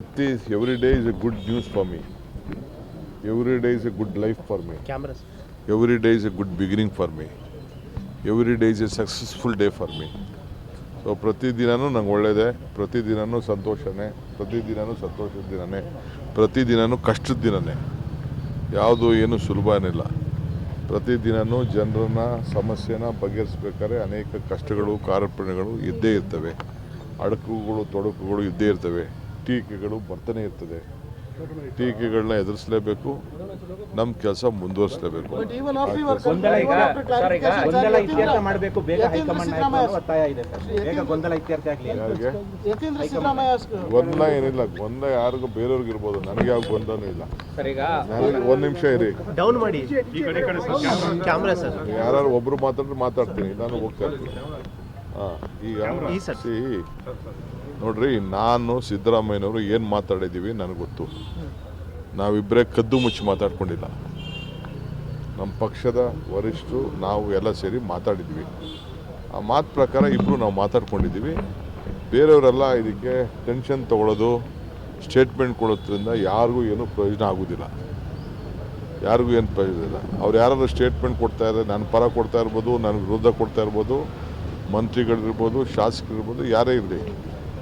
Every day is a good news for me. Every day is a good life for me. Cameras. Every day is a good beginning for me. Every day is a successful day for me. So ಪ್ರತಿದಿನವೂ ನಂಗೆ ಒಳ್ಳೆಯದೇ, ಪ್ರತಿದಿನವೂ ಸಂತೋಷನೇ, ಪ್ರತಿದಿನವೂ ಸಂತೋಷದ ದಿನನೇ, ಪ್ರತಿದಿನವೂ ಕಷ್ಟದ ದಿನನೇ. ಯಾವುದು ಏನು ಸುಲಭ ಏನಿಲ್ಲ. ಪ್ರತಿದಿನವೂ ಜನರನ್ನ ಸಮಸ್ಯೆನ ಬಗೆಹರಿಸ್ಬೇಕಾದ್ರೆ ಅನೇಕ ಕಷ್ಟಗಳು ಕಾರ್ಪಣ್ಯಗಳು ಇದ್ದೇ ಇರ್ತವೆ. ಅಡಕುಗಳು ತೊಡಕುಗಳು ಇದ್ದೇ ಇರ್ತವೆ. ಟೀಕೆಗಳು ಬರ್ತಾನೆ ಇರ್ತದೆ. ಟೀಕೆಗಳನ್ನ ಎದುರಿಸಲೇಬೇಕು. ನಮ್ಮ ಕೆಲಸ ಮುಂದುವರಿಸಲೇಬೇಕು. ಗೊಂದಲ ಏನಿಲ್ಲ. ಗೊಂದಲ ಯಾರಿಗೂ ಬೇರೆಯವ್ರಿಗೆ ಇರ್ಬೋದು, ನನಗೆ ಯಾವ ಗೊಂದಲನೂ ಇಲ್ಲ. ನನಗೆ ಒಂದು ನಿಮಿಷ ಇರಿ, ಡೌನ್ ಮಾಡಿ ಕ್ಯಾಮ್ರಾ ಸರ್. ಯಾರು ಒಬ್ರು ಮಾತಾಡ್ತೀನಿ, ನಾನು ಹೋಗ್ತಾ ಇರ್ತೀನಿ. ಈಗ ನೋಡ್ರಿ, ನಾನು ಸಿದ್ದರಾಮಯ್ಯನವರು ಏನು ಮಾತಾಡಿದ್ದೀವಿ ನನಗೆ ಗೊತ್ತು. ನಾವಿಬ್ಬರೇ ಕದ್ದು ಮುಚ್ಚಿ ಮಾತಾಡ್ಕೊಂಡಿಲ್ಲ. ನಮ್ಮ ಪಕ್ಷದ ವರಿಷ್ಠರು ನಾವು ಎಲ್ಲ ಸೇರಿ ಮಾತಾಡಿದ್ವಿ. ಆ ಮಾತು ಪ್ರಕಾರ ಇಬ್ಬರು ನಾವು ಮಾತಾಡ್ಕೊಂಡಿದ್ದೀವಿ. ಬೇರೆಯವರೆಲ್ಲ ಇದಕ್ಕೆ ಟೆನ್ಷನ್ ತೊಗೊಳ್ಳೋದು, ಸ್ಟೇಟ್ಮೆಂಟ್ ಕೊಡೋದ್ರಿಂದ ಯಾರಿಗೂ ಏನೂ ಪ್ರಯೋಜನ ಆಗೋದಿಲ್ಲ. ಯಾರಿಗೂ ಏನು ಪ್ರಯೋಜನ ಇಲ್ಲ. ಅವ್ರು ಯಾರಾದ್ರೂ ಸ್ಟೇಟ್ಮೆಂಟ್ ಕೊಡ್ತಾ ಇದ್ದಾರೆ, ನನ್ನ ಪರ ಕೊಡ್ತಾ ಇರ್ಬೋದು, ನನ್ನ ವಿರುದ್ಧ ಕೊಡ್ತಾ ಇರ್ಬೋದು, ಮಂತ್ರಿಗಳಿರ್ಬೋದು, ಶಾಸಕರಿರ್ಬೋದು, ಯಾರೇ ಇರಲಿ.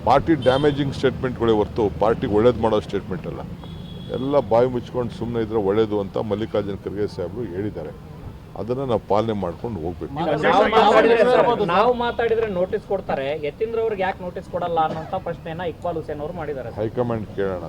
ಪಾರ್ಟಿ ಡ್ಯಾಮೇಜಿಂಗ್ ಸ್ಟೇಟ್ಮೆಂಟ್ಗಳೇ ಹೊರತು ಪಾರ್ಟಿಗೆ ಒಳ್ಳೇದು ಮಾಡೋ ಸ್ಟೇಟ್ಮೆಂಟ್ ಅಲ್ಲ. ಎಲ್ಲ ಬಾಯಿ ಮುಚ್ಕೊಂಡು ಸುಮ್ಮನೆ ಇದ್ರೆ ಒಳ್ಳೇದು ಅಂತ ಮಲ್ಲಿಕಾರ್ಜುನ ಖರ್ಗೆ ಸಾಹೇಬರು ಹೇಳಿದ್ದಾರೆ. ಅದನ್ನು ನಾವು ಪಾಲನೆ ಮಾಡ್ಕೊಂಡು ಹೋಗ್ಬೇಕು. ನಾವು ಮಾತಾಡಿದ್ರೆ ನೋಟಿಸ್ ಕೊಡ್ತಾರೆ, ಯತೀಂದ್ರ ಅವ್ರಿಗೆ ಯಾಕೆ ನೋಟಿಸ್ ಕೊಡಲ್ಲ ಅನ್ನೋ ಪ್ರಶ್ನೆಯನ್ನ ಇಕ್ಬಾಲ್ ಹುಸೇನ್ ಅವರು ಮಾಡಿದ್ದಾರೆ. ಹೈಕಮಾಂಡ್ ಕೇಳೋಣ.